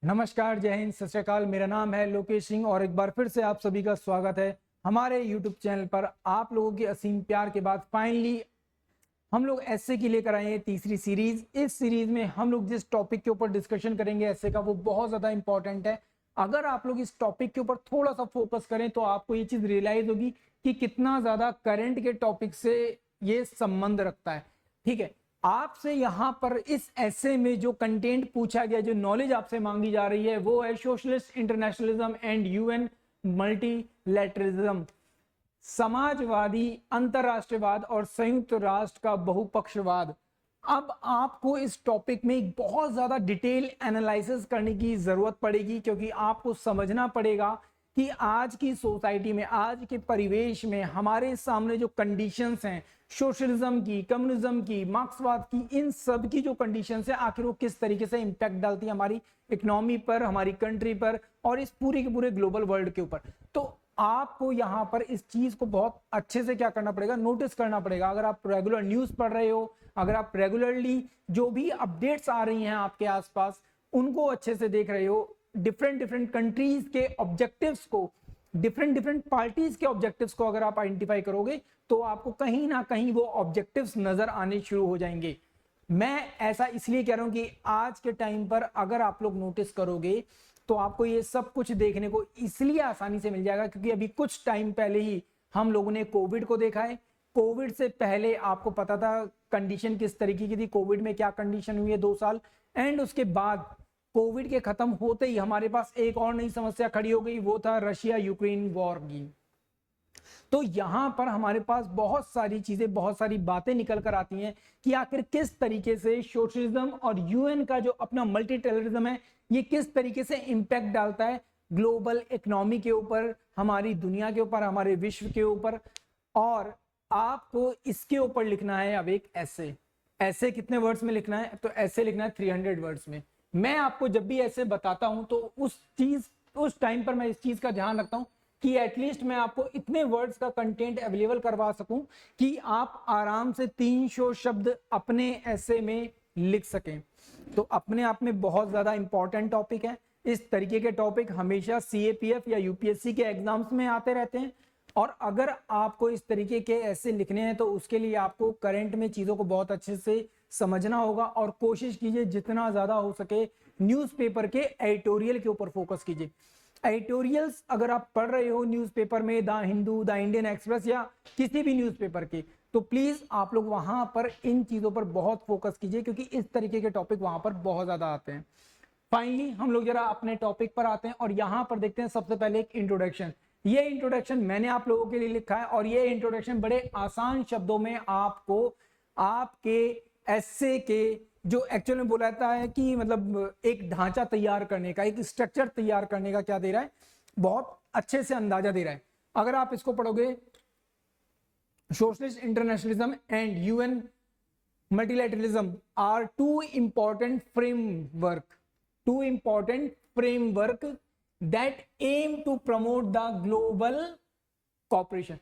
नमस्कार, जय हिंद, सत श्री अकाल। मेरा नाम है लोकेश सिंह और एक बार फिर से आप सभी का स्वागत है हमारे YouTube चैनल पर। आप लोगों के असीम प्यार के बाद फाइनली हम लोग एसए की लेकर आए हैं तीसरी सीरीज। इस सीरीज में हम लोग जिस टॉपिक के ऊपर डिस्कशन करेंगे एसए का, वो बहुत ज्यादा इंपॉर्टेंट है। अगर आप लोग इस टॉपिक के ऊपर थोड़ा सा फोकस करें तो आपको ये चीज रियलाइज होगी कि कितना ज्यादा करंट के टॉपिक से ये संबंध रखता है। ठीक है, आपसे यहां पर इस एसे में जो कंटेंट पूछा गया, जो नॉलेज आपसे मांगी जा रही है, वो है socialist internationalism and UN multilateralism. समाजवादी अंतरराष्ट्रवाद और संयुक्त राष्ट्र का बहुपक्षवाद। अब आपको इस टॉपिक में एक बहुत ज्यादा डिटेल एनालिसिस करने की जरूरत पड़ेगी, क्योंकि आपको समझना पड़ेगा कि आज की सोसाइटी में, आज के परिवेश में हमारे सामने जो कंडीशंस हैं, सोशलिज्म की, कम्युनिज्म की, मार्क्सवाद की, इन सब की जो कंडीशंस है, आखिर वो किस तरीके से इंपैक्ट डालती है हमारी इकोनॉमी पर, हमारी कंट्री पर और इस पूरे के पूरे ग्लोबल वर्ल्ड के ऊपर। तो आपको यहां पर इस चीज को बहुत अच्छे से क्या करना पड़ेगा, नोटिस करना पड़ेगा। अगर आप रेगुलर न्यूज पढ़ रहे हो, अगर आप रेगुलरली जो भी अपडेट्स आ रही हैं आपके आसपास उनको अच्छे से देख रहे हो, डिफरेंट डिफरेंट कंट्रीज के ऑब्जेक्टिव्स को, डिफरेंट डिफरेंट पार्टीज के ऑब्जेक्टिव्स को अगर आप आइडेंटिफाई करोगे तो आपको कहीं ना कहीं वो ऑब्जेक्टिव्स नजर आने शुरू हो जाएंगे। मैं ऐसा इसलिए कह रहा हूं कि आज के टाइम पर अगर आप लोग नोटिस करोगे तो आपको ये सब कुछ देखने को इसलिए आसानी से मिल जाएगा क्योंकि अभी कुछ टाइम पहले ही हम लोगों ने कोविड को देखा है। कोविड से पहले आपको पता था कंडीशन किस तरीके की थी, कोविड में क्या कंडीशन हुई है 2 साल, एंड उसके बाद कोविड के खत्म होते ही हमारे पास एक और नई समस्या खड़ी हो गई, वो था रशिया यूक्रेन वॉर की। तो यहां पर हमारे पास बहुत सारी चीजें, बहुत सारी बातें निकल कर आती हैं कि आखिर किस तरीके से सोशलिज्म और यूएन का जो अपना मल्टीलैटरलिज्म है, ये किस तरीके से इंपैक्ट डालता है ग्लोबल इकोनॉमी के ऊपर, हमारी दुनिया के ऊपर, हमारे विश्व के ऊपर। और आपको इसके ऊपर लिखना है अब एक ऐसे। ऐसे कितने वर्ड्स में लिखना है? तो ऐसे लिखना है 300 वर्ड्स में। मैं आपको जब भी ऐसे बताता हूं तो उस टाइम पर मैं इस चीज का ध्यान रखता हूं कि एटलीस्ट मैं आपको इतने वर्ड्स का कंटेंट अवेलेबल करवा सकूं कि आप आराम से 300 शब्द अपने ऐसे में लिख सकें। तो अपने आप में बहुत ज्यादा इंपॉर्टेंट टॉपिक है। इस तरीके के टॉपिक हमेशा सीएपीएफ या यूपीएससी के एग्जाम्स में आते रहते हैं। और अगर आपको इस तरीके के ऐसे लिखने हैं तो उसके लिए आपको करंट में चीजों को बहुत अच्छे से समझना होगा और कोशिश कीजिए जितना ज्यादा हो सके न्यूज़पेपर के एडिटोरियल के ऊपर फोकस कीजिए। एडिटोरियल्स अगर आप पढ़ रहे हो न्यूज़पेपर में, the Hindu, the Indian express या किसी भी न्यूज़पेपर के, तो प्लीज आप लोग वहां पर इन चीजों पर बहुत फोकस कीजिए क्योंकि इस तरीके के टॉपिक वहां पर बहुत ज्यादा आते हैं। फाइनली हम लोग जरा अपने टॉपिक पर आते हैं और यहां पर देखते हैं सबसे पहले एक इंट्रोडक्शन। ये इंट्रोडक्शन मैंने आप लोगों के लिए लिखा है और ये इंट्रोडक्शन बड़े आसान शब्दों में आपको आपके एस्से के जो एक्चुअल में बोलाता है कि मतलब एक ढांचा तैयार करने का, एक स्ट्रक्चर तैयार करने का क्या दे रहा है, बहुत अच्छे से अंदाजा दे रहा है। अगर आप इसको पढ़ोगे, socialist internationalism and UN multilateralism are two important framework that aim to promote the global cooperation।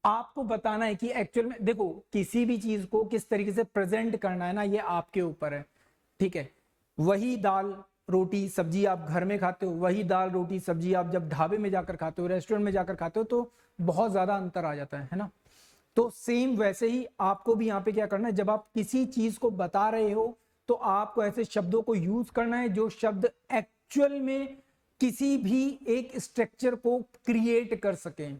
आपको बताना है कि एक्चुअल में देखो, किसी भी चीज को किस तरीके से प्रेजेंट करना है ना, ये आपके ऊपर है। ठीक है, वही दाल रोटी सब्जी आप घर में खाते हो, वही दाल रोटी सब्जी आप जब ढाबे में जाकर खाते हो, रेस्टोरेंट में जाकर खाते हो, तो बहुत ज्यादा अंतर आ जाता है ना। तो सेम वैसे ही आपको भी यहाँ पे क्या करना है, जब आप किसी चीज को बता रहे हो तो आपको ऐसे शब्दों को यूज करना है जो शब्द एक्चुअल में किसी भी एक स्ट्रक्चर को क्रिएट कर सकें।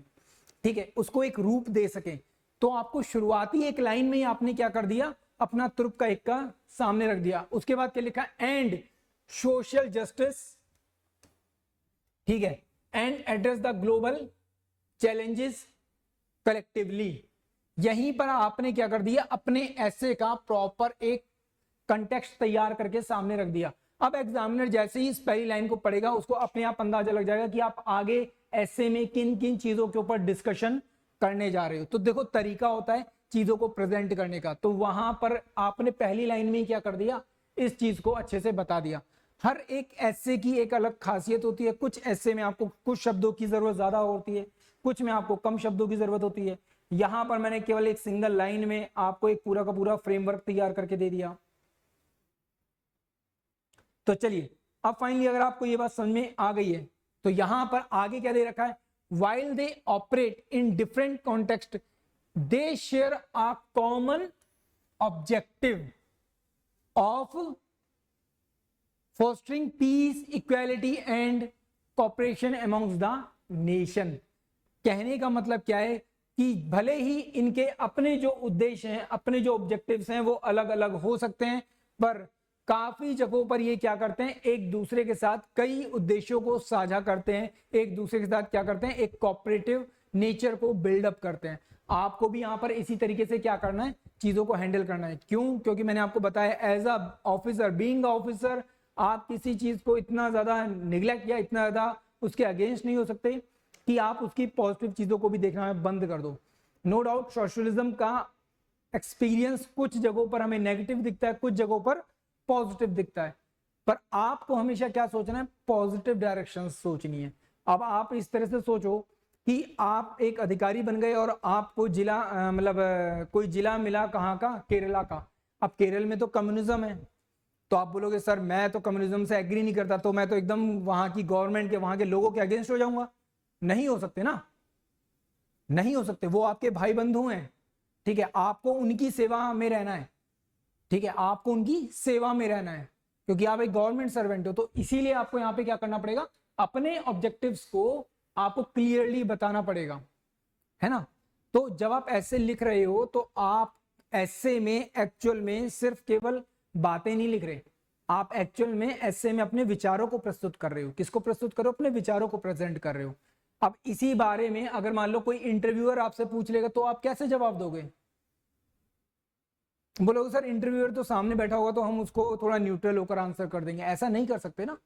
ठीक है, उसको एक रूप दे सकें। तो आपको शुरुआती एक लाइन में ही आपने क्या कर दिया, अपना तुर्क का इक्का सामने रख दिया। उसके बाद क्या लिखा, एंड सोशल जस्टिस, ठीक है, and address the global challenges collectively. यहीं पर आपने क्या कर दिया, अपने ऐसे का प्रॉपर एक कंटेक्स्ट तैयार करके सामने रख दिया। अब एग्जामिनर जैसे ही इस पहली लाइन को पढ़ेगा उसको अपने आप अंदाजा लग जाएगा कि आप आगे ऐसे में किन किन चीजों के ऊपर डिस्कशन करने जा रहे हो। तो देखो, तरीका होता है चीजों को प्रेजेंट करने का, तो वहां पर आपने पहली लाइन में ही क्या कर दिया, इस चीज को अच्छे से बता दिया। हर एक ऐसे की एक अलग खासियत होती है। कुछ ऐसे में आपको कुछ शब्दों की जरूरत ज्यादा होती है, कुछ में आपको कम शब्दों की जरूरत होती है। यहां पर मैंने केवल एक सिंगल लाइन में आपको एक पूरा का पूरा फ्रेमवर्क तैयार करके दे दिया। तो चलिए अब फाइनली अगर आपको ये बात समझ में आ गई है तो यहां पर आगे क्या दे रखा है, while they operate in different context they share a common objective of fostering peace, equality and cooperation amongst the nation। कहने का मतलब क्या है कि भले ही इनके अपने जो उद्देश्य हैं, अपने जो ऑब्जेक्टिव्स हैं वो अलग अलग हो सकते हैं, पर काफी जगहों पर ये क्या करते हैं, एक दूसरे के साथ कई उद्देश्यों को साझा करते हैं, एक दूसरे के साथ क्या करते हैं, एक कोऑपरेटिव नेचर को बिल्डअप करते हैं। आपको भी यहाँ पर इसी तरीके से क्या करना है, चीजों को हैंडल करना है। क्यों? क्योंकि मैंने आपको बताया as a officer, being officer, आप किसी चीज को इतना ज्यादा निग्लेक्ट या इतना ज्यादा उसके अगेंस्ट नहीं हो सकते कि आप उसकी पॉजिटिव चीजों को भी देखना बंद कर दो। नो डाउट सोशलिज्म का एक्सपीरियंस कुछ जगहों पर हमें नेगेटिव दिखता है, कुछ जगहों पर पॉजिटिव दिखता है, पर आपको हमेशा क्या सोचना है, पॉजिटिव डायरेक्शन सोचनी है। अब आप इस तरह से सोचो कि आप एक अधिकारी बन गए और आपको जिला कोई जिला मिला कहाँ का, केरला का। अब केरल में तो कम्युनिज्म है, तो आप बोलोगे सर मैं तो कम्युनिज्म से एग्री नहीं करता, तो मैं तो एकदम वहां की गवर्नमेंट के, वहां के लोगों के अगेंस्ट हो जाऊंगा। नहीं हो सकते ना, नहीं हो सकते। वो आपके भाई बंधु हैं, ठीक है, आपको उनकी सेवा में रहना है, ठीक है, आपको उनकी सेवा में रहना है क्योंकि आप एक गवर्नमेंट सर्वेंट हो। तो इसीलिए आपको यहाँ पे क्या करना पड़ेगा, अपने ऑब्जेक्टिव्स को आपको क्लियरली बताना पड़ेगा, है ना। तो जब आप ऐसे लिख रहे हो तो आप ऐसे में एक्चुअल में सिर्फ केवल बातें नहीं लिख रहे, आप एक्चुअल में ऐसे में अपने विचारों को प्रस्तुत कर रहे हो। किसको प्रस्तुत कर रहे हो? अपने विचारों को प्रेजेंट कर रहे हो। अब इसी बारे में अगर मान लो कोई इंटरव्यूअर आपसे पूछ लेगा तो आप कैसे जवाब दोगे? बोलोगे सर इंटरव्यूअर तो सामने बैठा होगा तो हम उसको थोड़ा न्यूट्रल होकर आंसर कर देंगे। ऐसा नहीं कर सकते ना।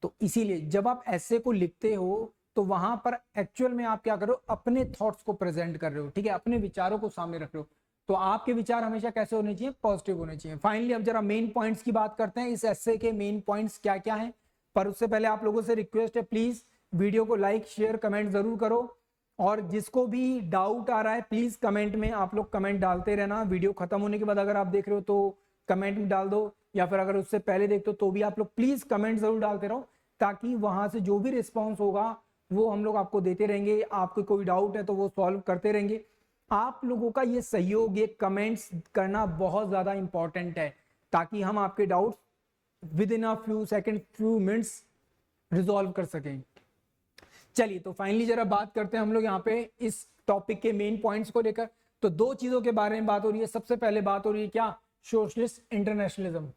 तो इसीलिए जब आप ऐसे को लिखते हो तो वहां पर एक्चुअल में आप क्या कर रहे हो, अपने थॉट्स को प्रेजेंट कर रहे हो, ठीक है, अपने विचारों को सामने रख रहे हो। तो आपके विचार हमेशा कैसे होने चाहिए, पॉजिटिव होने चाहिए। फाइनली अब जरा मेन पॉइंट्स की बात करते हैं, इस एस्से के मेन पॉइंट्स क्या क्या हैं। पर उससे पहले आप लोगों से रिक्वेस्ट है, प्लीज वीडियो को लाइक शेयर कमेंट जरूर करो, और जिसको भी डाउट आ रहा है प्लीज कमेंट में आप लोग कमेंट डालते रहना। वीडियो खत्म होने के बाद अगर आप देख रहे हो तो कमेंट में डाल दो, या फिर अगर उससे पहले देखते हो तो भी आप लोग प्लीज कमेंट जरूर डालते रहो, ताकि वहां से जो भी रिस्पॉन्स होगा वो हम लोग आपको देते रहेंगे। आपको कोई डाउट है तो वो सॉल्व करते रहेंगे। आप लोगों का ये सहयोग, ये कमेंट्स करना बहुत ज्यादा इंपॉर्टेंट है, ताकि हम आपके doubts with in a few second, few minutes resolve कर सकें। चलिए तो फाइनली जरा बात करते हैं हम लोग यहाँ पे इस टॉपिक के मेन पॉइंट्स को लेकर। तो दो चीजों के बारे में बात हो रही है। सबसे पहले बात हो रही है क्या, सोशलिस्ट इंटरनेशनलिज्म।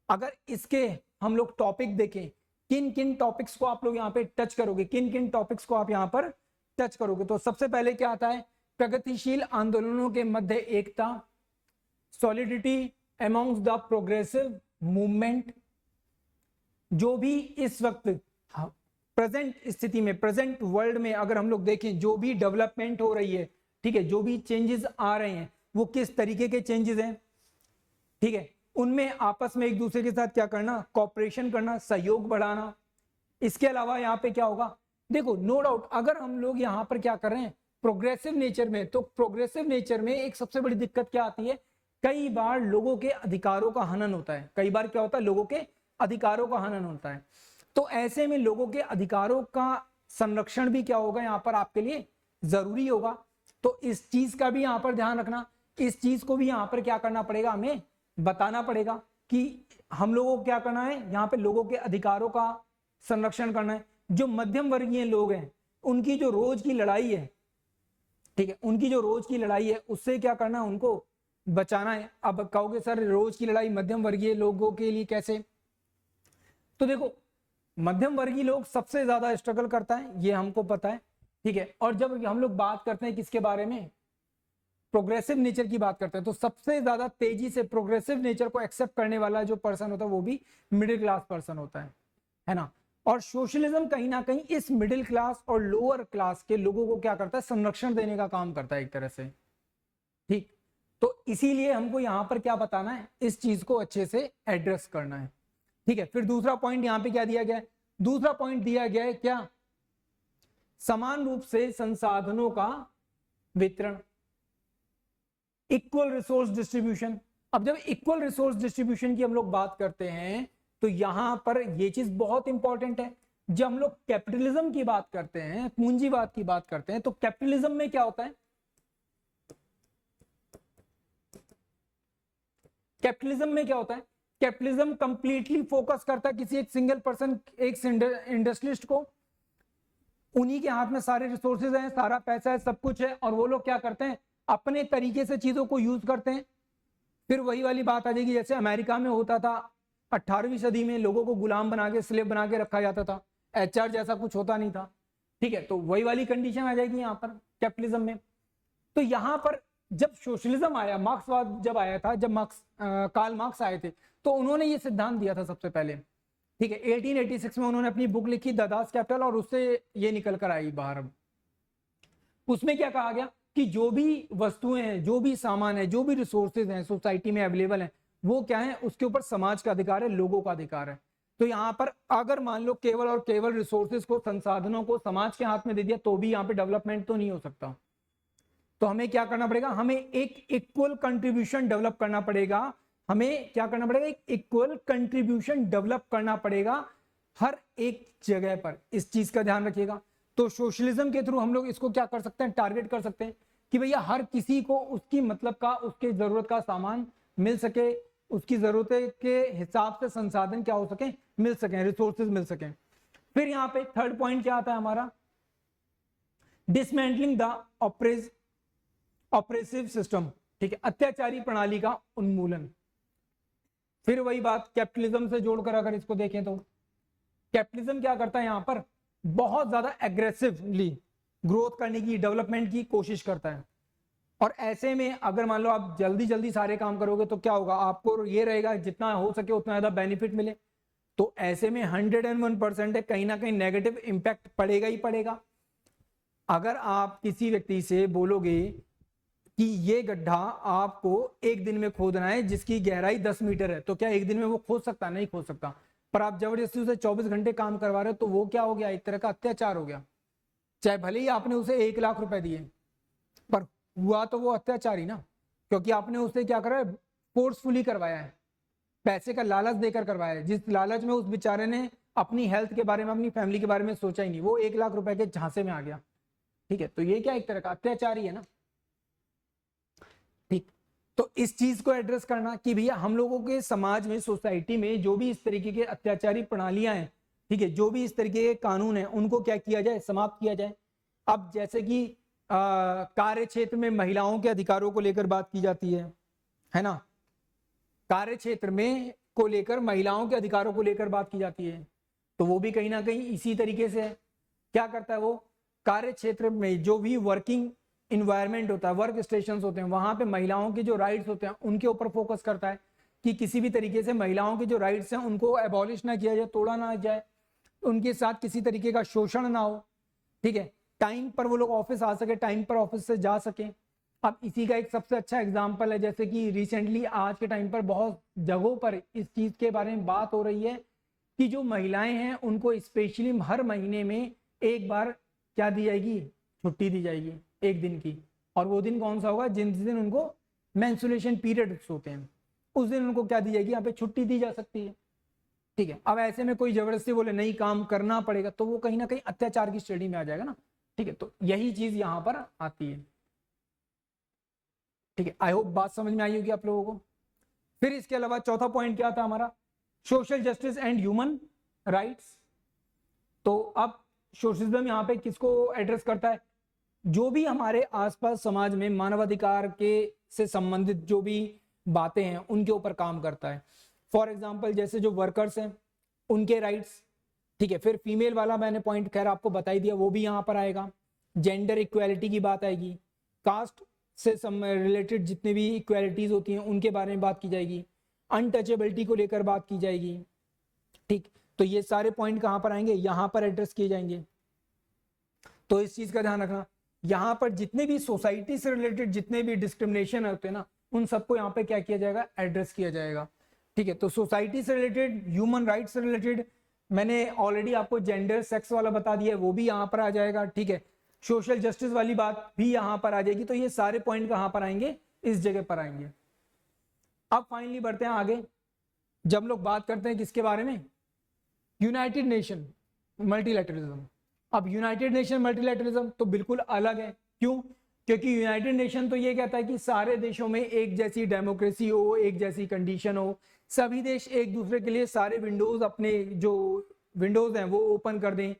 अगर इसके हम लोग टॉपिक देखें, किन किन टॉपिक्स को आप लोग यहाँ पे टच करोगे, किन किन टॉपिक्स को आप यहाँ पर टच करोगे, तो सबसे पहले क्या आता है, प्रगतिशील आंदोलनों के मध्य एकता, solidity amongst the progressive movement. जो भी इस वक्त प्रेजेंट स्थिति में, प्रेजेंट वर्ल्ड में अगर हम लोग देखें, जो भी डेवलपमेंट हो रही है, ठीक है, जो भी चेंजेस आ रहे हैं वो किस तरीके के चेंजेस हैं, ठीक है, उनमें आपस में एक दूसरे के साथ क्या करना, कॉपरेशन करना, सहयोग बढ़ाना। इसके अलावा यहाँ पे क्या होगा, देखो नो डाउट अगर हम लोग यहाँ पर क्या कर रहे हैं प्रोग्रेसिव नेचर में, तो प्रोग्रेसिव नेचर में एक सबसे बड़ी दिक्कत क्या आती है, कई बार लोगों के अधिकारों का हनन होता है। कई बार क्या होता है, लोगों के अधिकारों का हनन होता है। तो ऐसे में लोगों के अधिकारों का संरक्षण भी क्या होगा यहाँ पर आपके लिए जरूरी होगा। तो इस चीज का भी यहाँ पर ध्यान रखना, इस चीज को भी यहाँ पर क्या करना पड़ेगा, हमें बताना पड़ेगा कि हम लोगों को क्या करना है, यहाँ पे लोगों के अधिकारों का संरक्षण करना है। जो मध्यम वर्गीय लोग हैं उनकी जो रोज की लड़ाई है, ठीक है, उनकी जो रोज की लड़ाई है उससे क्या करना है, उनको बचाना है। अब कहोगे सर रोज की लड़ाई मध्यम वर्गीय लोगों के लिए कैसे, तो देखो मध्यम वर्गीय लोग सबसे ज्यादा स्ट्रगल करता है, ये हमको पता है, ठीक है। और जब हम लोग बात करते हैं किसके बारे में, प्रोग्रेसिव नेचर की बात करते हैं, तो सबसे ज्यादा तेजी से प्रोग्रेसिव नेचर को एक्सेप्ट करने वाला जो पर्सन होता है वो भी मिडिल क्लास पर्सन होता है ना। और सोशलिज्म कहीं ना कहीं इस मिडिल क्लास और लोअर क्लास के लोगों को क्या करता है, संरक्षण देने का काम करता है एक तरह से, ठीक। तो इसीलिए हमको यहाँ पर क्या बताना है, इस चीज को अच्छे से एड्रेस करना है, ठीक है। फिर दूसरा पॉइंट यहाँ पे क्या दिया गया है, दूसरा पॉइंट दिया गया है क्या, समान रूप से संसाधनों का वितरण, इक्वल रिसोर्स डिस्ट्रीब्यूशन। अब जब इक्वल रिसोर्स डिस्ट्रीब्यूशन की हम लोग बात करते हैं तो यहां पर ये चीज बहुत इंपॉर्टेंट है। जब हम लोग कैपिटलिज्म की बात करते हैं, पूंजीवाद की बात करते हैं, तो कैपिटलिज्म में क्या होता है? कैपिटलिज्म में क्या होता है? कैपिटलिज्म कंप्लीटली फोकस करता है किसी एक सिंगल पर्सन, एक इंडस्ट्रियलिस्ट को, उन्हीं के हाथ में सारे रिसोर्सेज हैं, सारा पैसा है, सब कुछ है, और वो लोग क्या करते हैं? अपने तरीके से चीजों को यूज करते हैं। फिर वही वाली बात आ जाएगी जैसे अमेरिका में होता था 18वीं सदी में, लोगों को गुलाम बना के, स्लेव बना के रखा जाता था, एचआर जैसा कुछ होता नहीं था। ठीक है, तो वही वाली कंडीशन आ जाएगी यहाँ पर कैपिटलिज्म में। तो यहाँ पर जब सोशलिज्म आया, मार्क्सवाद जब आया था, जब कार्ल मार्क्स आए थे, तो उन्होंने ये सिद्धांत दिया था सबसे पहले। ठीक है, 1886 में उन्होंने अपनी बुक लिखी द दास कैपिटल, और उससे ये निकल कर आई बाहर। अब उसमें क्या कहा गया कि जो भी वस्तुएं हैं, जो भी सामान है, जो भी रिसोर्सेज हैं सोसाइटी में अवेलेबल हैं, वो क्या है? उसके ऊपर समाज का अधिकार है, लोगों का अधिकार है। तो यहाँ पर अगर मान लो केवल और केवल रिसोर्सेज को, संसाधनों को समाज के हाथ में दे दिया, तो भी यहाँ पे डेवलपमेंट तो नहीं हो सकता। तो हमें क्या करना पड़ेगा? हमें एक इक्वल कंट्रीब्यूशन डेवलप करना पड़ेगा। हमें क्या करना पड़ेगा? एक इक्वल कंट्रीब्यूशन डेवलप करना पड़ेगा हर एक जगह पर। इस चीज का ध्यान रखिएगा। तो सोशलिज्म के थ्रू हम लोग इसको क्या कर सकते हैं? टारगेट कर सकते हैं कि भैया हर किसी को उसकी मतलब का, उसके जरूरत का सामान मिल सके, उसकी जरूरत के हिसाब से संसाधन क्या हो सके? मिल सके, रिसोर्सेज मिल सके। फिर यहाँ पे थर्ड पॉइंट क्या आता है हमारा? Dismantling the oppressive system. ठीक है, अत्याचारी प्रणाली का उन्मूलन। फिर वही बात कैपिटलिज्म से जोड़कर अगर इसको देखें तो कैपिटलिज्म क्या करता है? यहां पर बहुत ज्यादा एग्रेसिवली ग्रोथ करने की, डेवलपमेंट की कोशिश करता है। और ऐसे में अगर मान लो आप जल्दी जल्दी सारे काम करोगे तो क्या होगा? आपको ये रहेगा जितना हो सके उतना ज्यादा बेनिफिट मिले। तो ऐसे में 101% है, कहीं ना कहीं नेगेटिव इंपैक्ट पड़ेगा ही पड़ेगा। अगर आप किसी व्यक्ति से बोलोगे कि ये गड्ढा आपको एक दिन में खोदना है जिसकी गहराई 10 मीटर है, तो क्या एक दिन में वो खोद सकता? नहीं खोद सकता। पर आप जबरदस्ती उसे 24 घंटे काम करवा रहे हो, तो वो क्या हो गया? एक तरह का अत्याचार हो गया। चाहे भले ही आपने उसे 1 लाख रुपए दिए, पर हुआ तो वो अत्याचार ही ना, क्योंकि आपने उसे क्या करा है? फोर्सफुली करवाया है, पैसे का लालच देकर करवाया है, जिस लालच में उस बेचारे ने अपनी हेल्थ के बारे में, अपनी फैमिली के बारे में सोचा ही नहीं, वो 1 लाख रुपए के झांसे में आ गया। ठीक है, तो ये क्या एक तरह का अत्याचार ही है ना। ठीक, तो इस चीज को एड्रेस करना कि भैया हम लोगों के समाज में, सोसाइटी में जो भी इस तरीके के अत्याचारी प्रणालियां हैं, ठीक है, जो भी इस तरीके के कानून हैं, उनको क्या किया जाए? समाप्त किया जाए। अब जैसे कि कार्य क्षेत्र में महिलाओं के अधिकारों को लेकर बात की जाती है ना? कार्य क्षेत्र में को लेकर महिलाओं के अधिकारों को लेकर बात की जाती है, तो वो भी कहीं ना कहीं इसी तरीके से है। क्या करता है वो? कार्य क्षेत्र में जो भी वर्किंग इन्वायरमेंट होता है, वर्क स्टेशन होते हैं, वहां पे महिलाओं के जो राइट्स होते हैं उनके ऊपर फोकस करता है कि किसी भी तरीके से महिलाओं के जो राइट्स हैं उनको एबॉलिश ना किया जाए, तोड़ा ना जाए, उनके साथ किसी तरीके का शोषण ना हो। ठीक है, टाइम पर वो लोग ऑफिस आ सके, टाइम पर ऑफिस से जा सके। अब इसी का एक सबसे अच्छा एग्जाम्पल है, जैसे कि रिसेंटली आज के टाइम पर बहुत जगहों पर इस चीज के बारे में बात हो रही है कि जो महिलाएं हैं उनको स्पेशली हर महीने में एक बार क्या दी जाएगी? छुट्टी दी जाएगी 1 दिन की। और वो दिन कौन सा होगा? जिस दिन उनको मेंस्ट्रुएशन पीरियड्स होते हैं, उस दिन उनको क्या दी जाएगी? यहाँ पे छुट्टी दी जा सकती है। ठीक है, अब ऐसे में कोई जबरदस्ती बोले नहीं काम करना पड़ेगा, तो वो कहीं ना कहीं अत्याचार की श्रेणी में आ जाएगा ना। ठीक है, तो यही चीज यहाँ पर आती है। ठीक है, आई होप बात समझ में आई होगी आप लोगों को। फिर इसके अलावा चौथा पॉइंट क्या था हमारा? Social justice and human rights. तो अब सोशलिज्म यहाँ पे किसको एड्रेस करता है? जो भी हमारे आसपास समाज में मानवाधिकार के से संबंधित जो भी बातें हैं उनके ऊपर काम करता है। फॉर एग्जांपल जैसे जो वर्कर्स हैं उनके राइट्स। ठीक है, फिर फीमेल वाला मैंने पॉइंट खैर आपको बता ही दिया, वो भी यहाँ पर आएगा। जेंडर इक्वालिटी की बात आएगी, कास्ट से रिलेटेड जितने भी इक्वालिटीज होती हैं उनके बारे में बात की जाएगी, अनटचेबिलिटी को लेकर बात की जाएगी। ठीक, तो ये सारे पॉइंट कहाँ पर आएंगे? यहाँ पर एड्रेस किए जाएंगे। तो इस चीज का ध्यान रखना, यहाँ पर जितने भी सोसाइटी से रिलेटेड जितने भी डिस्क्रिमिनेशन होते हैं ना, उन सबको यहाँ पे क्या किया जाएगा? एड्रेस किया जाएगा। ठीक है, तो सोसाइटी से रिलेटेड, ह्यूमन राइट्स से रिलेटेड मैंने ऑलरेडी आपको जेंडर सेक्स वाला बता दिया, वो भी यहाँ पर आ जाएगा। ठीक है, सोशल जस्टिस वाली बात भी यहाँ पर आ जाएगी। तो ये सारे पॉइंट कहाँ पर आएंगे? इस जगह पर आएंगे। अब फाइनली बढ़ते हैं आगे। जब लोग बात करते हैं किसके बारे में, यूनाइटेड नेशन मल्टीलैटरलिज्म। अब यूनाइटेड नेशन मल्टीलैटरलिज्म तो बिल्कुल अलग है। क्यों? क्योंकि यूनाइटेड नेशन तो ये कहता है कि सारे देशों में एक जैसी डेमोक्रेसी हो, एक जैसी कंडीशन हो, सभी देश एक दूसरे के लिए सारे विंडोज, अपने जो विंडोज हैं वो ओपन कर दें,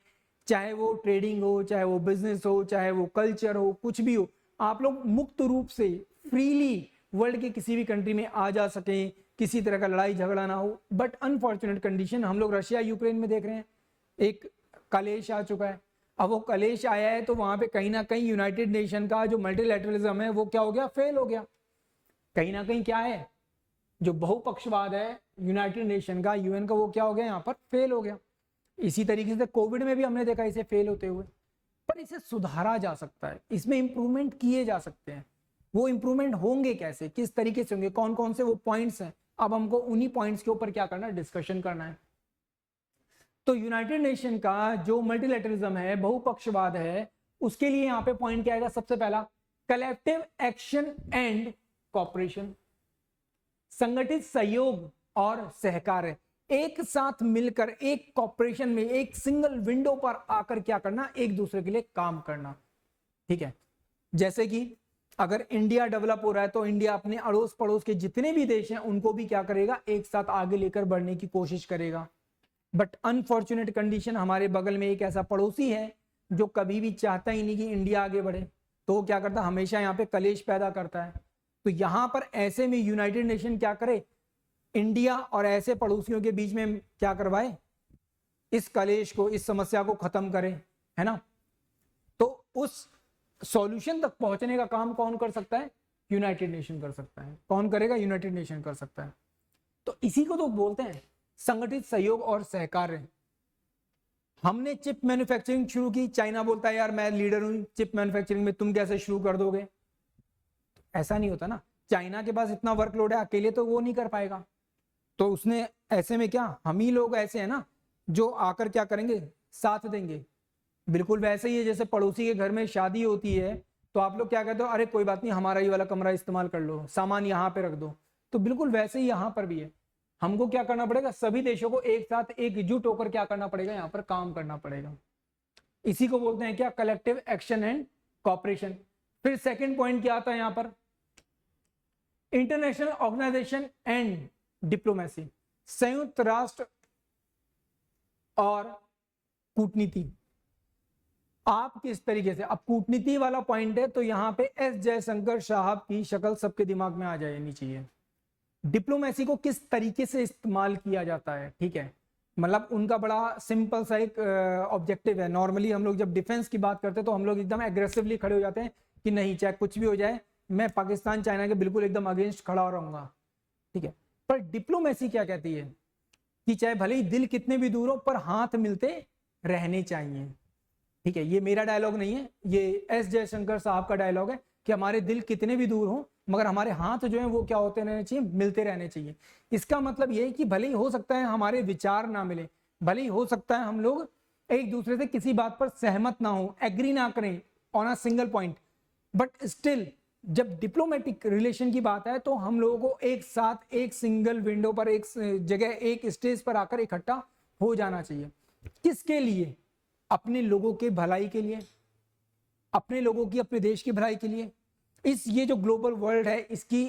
चाहे वो ट्रेडिंग हो, चाहे वो बिजनेस हो, चाहे वो कल्चर हो, कुछ भी हो, आप लोग मुक्त रूप से फ्रीली वर्ल्ड के किसी भी कंट्री में आ जा सकें, किसी तरह का लड़ाई झगड़ा ना हो। बट अनफॉर्चुनेट कंडीशन हम लोग रशिया यूक्रेन में देख रहे हैं, एक कलेश आ चुका है। अब वो कलेश आया है तो वहां पे कहीं ना कहीं यूनाइटेड नेशन का जो मल्टीलैटरलिज्म है वो क्या हो गया, फेल हो गया। कहीं ना कहीं क्या है, जो बहुपक्षवाद है यूनाइटेड नेशन का, यूएन का, वो क्या हो गया, यहाँ पर फेल हो गया। इसी तरीके से कोविड में भी हमने देखा इसे फेल होते हुए। पर इसे सुधारा जा सकता है, इसमें इंप्रूवमेंट किए जा सकते हैं। वो इंप्रूवमेंट होंगे कैसे, किस तरीके से होंगे, कौन कौन से वो पॉइंट्स हैं, अब हमको उन्हीं पॉइंट्स के ऊपर क्या करना है, डिस्कशन करना है। तो यूनाइटेड नेशन का जो मल्टीलैटरलिज्म है, बहुपक्षवाद है, उसके लिए यहाँ पे पॉइंट क्या आएगा, सबसे पहला कलेक्टिव एक्शन एंड कॉपरेशन, संगठित सहयोग और सहकार्य, एक साथ मिलकर एक कॉपरेशन में एक सिंगल विंडो पर आकर क्या करना, एक दूसरे के लिए काम करना। ठीक है, जैसे कि अगर इंडिया डेवलप हो रहा है तो इंडिया अपने अड़ोस पड़ोस के जितने भी देश हैं उनको भी क्या करेगा, एक साथ आगे लेकर बढ़ने की कोशिश करेगा। बट अनफॉर्चुनेट कंडीशन, हमारे बगल में एक ऐसा पड़ोसी है जो कभी भी चाहता ही नहीं कि इंडिया आगे बढ़े, तो वो क्या करता है, हमेशा यहाँ पे कलेश पैदा करता है। तो यहाँ पर ऐसे में यूनाइटेड नेशन क्या करे, इंडिया और ऐसे पड़ोसियों के बीच में क्या करवाए, इस कलेश को, इस समस्या को खत्म करे, है ना। तो उस सॉल्यूशन तक पहुंचने का काम कौन कर सकता है, यूनाइटेड नेशन कर सकता है। कौन करेगा, यूनाइटेड नेशन कर सकता है। तो इसी को तो बोलते हैं संगठित सहयोग और सहकार्य। हमने चिप मैन्युफैक्चरिंग शुरू की, चाइना बोलता है यार मैं लीडर हूं चिप मैन्युफैक्चरिंग में, तुम कैसे शुरू कर दोगे। ऐसा नहीं होता ना, चाइना के पास इतना वर्कलोड है, अकेले तो वो नहीं कर पाएगा। तो उसने ऐसे में क्या, हम ही लोग ऐसे हैं ना जो आकर क्या करेंगे, साथ देंगे। बिल्कुल वैसे ही है जैसे पड़ोसी के घर में शादी होती है तो आप लोग क्या कहते हो, अरे कोई बात नहीं हमारा ये वाला कमरा इस्तेमाल कर लो, सामान यहाँ पे रख दो। तो बिल्कुल वैसे ही यहाँ पर भी है, हमको क्या करना पड़ेगा, सभी देशों को एक साथ एकजुट होकर क्या करना पड़ेगा, यहाँ पर काम करना पड़ेगा। इसी को बोलते हैं क्या, कलेक्टिव एक्शन एंड कॉपरेशन। फिर सेकंड पॉइंट क्या आता है यहाँ पर, इंटरनेशनल ऑर्गेनाइजेशन एंड डिप्लोमेसी, संयुक्त राष्ट्र और कूटनीति। आप किस तरीके से, अब कूटनीति वाला पॉइंट है तो यहाँ पे एस जयशंकर साहब की शक्ल सबके दिमाग में आ जानी चाहिए। डिप्लोमेसी को किस तरीके से इस्तेमाल किया जाता है, ठीक है, मतलब उनका बड़ा सिंपल सा एक ऑब्जेक्टिव है। नॉर्मली हम लोग जब डिफेंस की बात करते हैं तो हम लोग एकदम एग्रेसिवली खड़े हो जाते हैं कि नहीं चाहे कुछ भी हो जाए मैं पाकिस्तान चाइना के बिल्कुल एकदम अगेंस्ट खड़ा रहूंगा, ठीक है। पर डिप्लोमेसी क्या कहती है कि चाहे भले ही दिल कितने भी दूर हो पर हाथ मिलते रहने चाहिए, ठीक है। ये मेरा डायलॉग नहीं है, ये एस जयशंकर साहब का डायलॉग है कि हमारे दिल कितने भी दूर हो मगर हमारे हाथ जो है वो क्या होते रहने चाहिए, मिलते रहने चाहिए। इसका मतलब ये है कि भले ही हो सकता है हमारे विचार ना मिले, भले ही हो सकता है हम लोग एक दूसरे से किसी बात पर सहमत ना हो, एग्री ना करें on a single point, but still जब डिप्लोमेटिक रिलेशन की बात है तो हम लोगों को एक साथ एक सिंगल विंडो पर, एक जगह, एक स्टेज पर आकर इकट्ठा हो जाना चाहिए। किसके लिए, अपने लोगों के भलाई के लिए, अपने लोगों की, अपने देश की भलाई के लिए, इस ये जो ग्लोबल वर्ल्ड है इसकी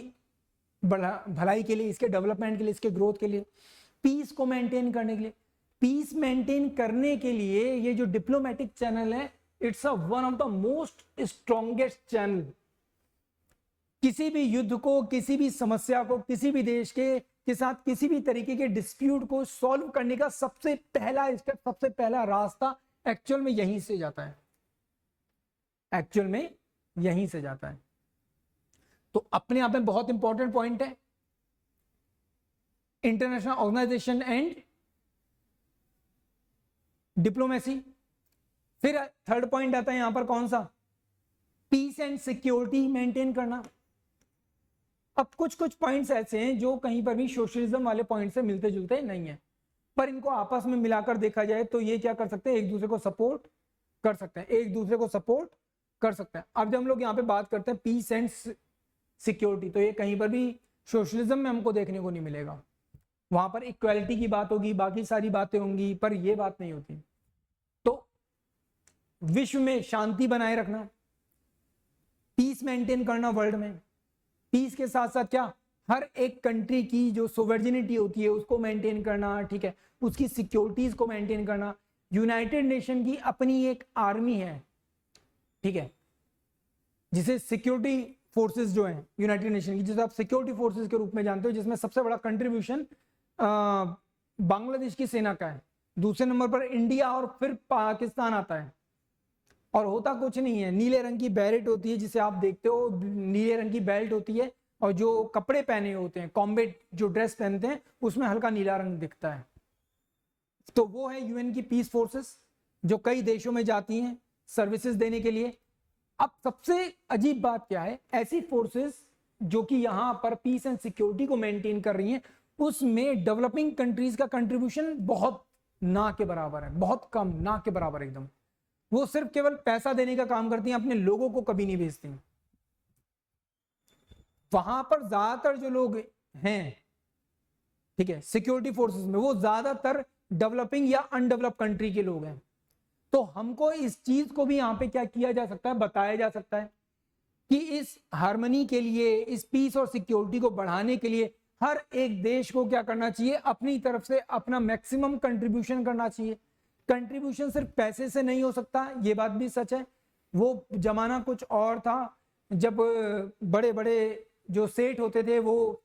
भलाई के लिए, इसके डेवलपमेंट के लिए, इसके ग्रोथ के लिए, पीस को मेंटेन करने के लिए। पीस मेंटेन करने के लिए ये जो डिप्लोमेटिक चैनल है, it's a one of the most strongest channel. किसी भी युद्ध को, किसी भी समस्या को, किसी भी देश के साथ किसी भी तरीके के डिस्प्यूट को सॉल्व करने का सबसे पहला स्टेप, सबसे पहला रास्ता एक्चुअल में यहीं से जाता है, एक्चुअल में यहीं से जाता है। तो अपने आप में बहुत इंपॉर्टेंट पॉइंट है इंटरनेशनल ऑर्गेनाइजेशन एंड डिप्लोमेसी। फिर थर्ड पॉइंट आता है यहां पर कौन सा, पीस एंड सिक्योरिटी मेंटेन करना। अब कुछ कुछ पॉइंट्स ऐसे हैं जो कहीं पर भी सोशलिज्म वाले पॉइंट से मिलते जुलते नहीं है, पर इनको आपस में मिलाकर देखा जाए तो ये क्या कर सकते हैं, एक दूसरे को सपोर्ट कर सकते हैं, एक दूसरे को सपोर्ट कर सकते हैं। अब जब हम लोग यहाँ पे बात करते हैं पीस एंड सिक्योरिटी, तो ये कहीं पर भी सोशलिज्म में हमको देखने को नहीं मिलेगा। वहां पर इक्वालिटी की बात होगी, बाकी सारी बातें होंगी, पर ये बात नहीं होती। तो विश्व में शांति बनाए रखना, पीस मेंटेन करना वर्ल्ड में, पीस के साथ साथ क्या, हर एक कंट्री की जो सोवर्जिनिटी होती है उसको मेंटेन करना, ठीक है, उसकी सिक्योरिटीज को मेंटेन करना। यूनाइटेड नेशन की अपनी एक आर्मी है, ठीक है, जिसे सिक्योरिटी फोर्सेस जो हैं यूनाइटेड नेशन की, जिसे आप सिक्योरिटी फोर्सेस के रूप में जानते हो, जिसमें सबसे बड़ा कंट्रीब्यूशन बांग्लादेश की सेना का है, दूसरे नंबर पर इंडिया और फिर पाकिस्तान आता है। और होता कुछ नहीं है, नीले रंग की बैरेट होती है जिसे आप देखते हो, नीले रंग की बेल्ट होती है, और जो कपड़े पहने होते हैं, कॉम्बैट जो ड्रेस पहनते हैं, उसमें हल्का नीला रंग दिखता है। तो वो है यूएन की पीस फोर्सेस, जो कई देशों में जाती हैं सर्विसेज देने के लिए। अब सबसे अजीब बात क्या है, ऐसी फोर्सेस जो कि यहां पर पीस एंड सिक्योरिटी को मेंटेन कर रही हैं, उसमें डेवलपिंग कंट्रीज का कंट्रीब्यूशन बहुत ना के बराबर है, बहुत कम, ना के बराबर एकदम। वो सिर्फ केवल पैसा देने का काम करती हैं, अपने लोगों को कभी नहीं भेजती। वहां पर ज्यादातर जो लोग हैं, ठीक है, सिक्योरिटी फोर्सेस में, वो ज्यादातर डेवलपिंग या अनडेवलप कंट्री के लोग हैं। तो हमको इस चीज को भी यहाँ पे क्या किया जा सकता है, बताया जा सकता है कि इस हार्मनी के लिए, इस पीस और सिक्योरिटी को बढ़ाने के लिए हर एक देश को क्या करना चाहिए, अपनी तरफ से अपना मैक्सिमम कंट्रीब्यूशन करना चाहिए। कंट्रीब्यूशन सिर्फ पैसे से नहीं हो सकता, ये बात भी सच है। वो जमाना कुछ और था जब बड़े बड़े जो सेठ होते थे वो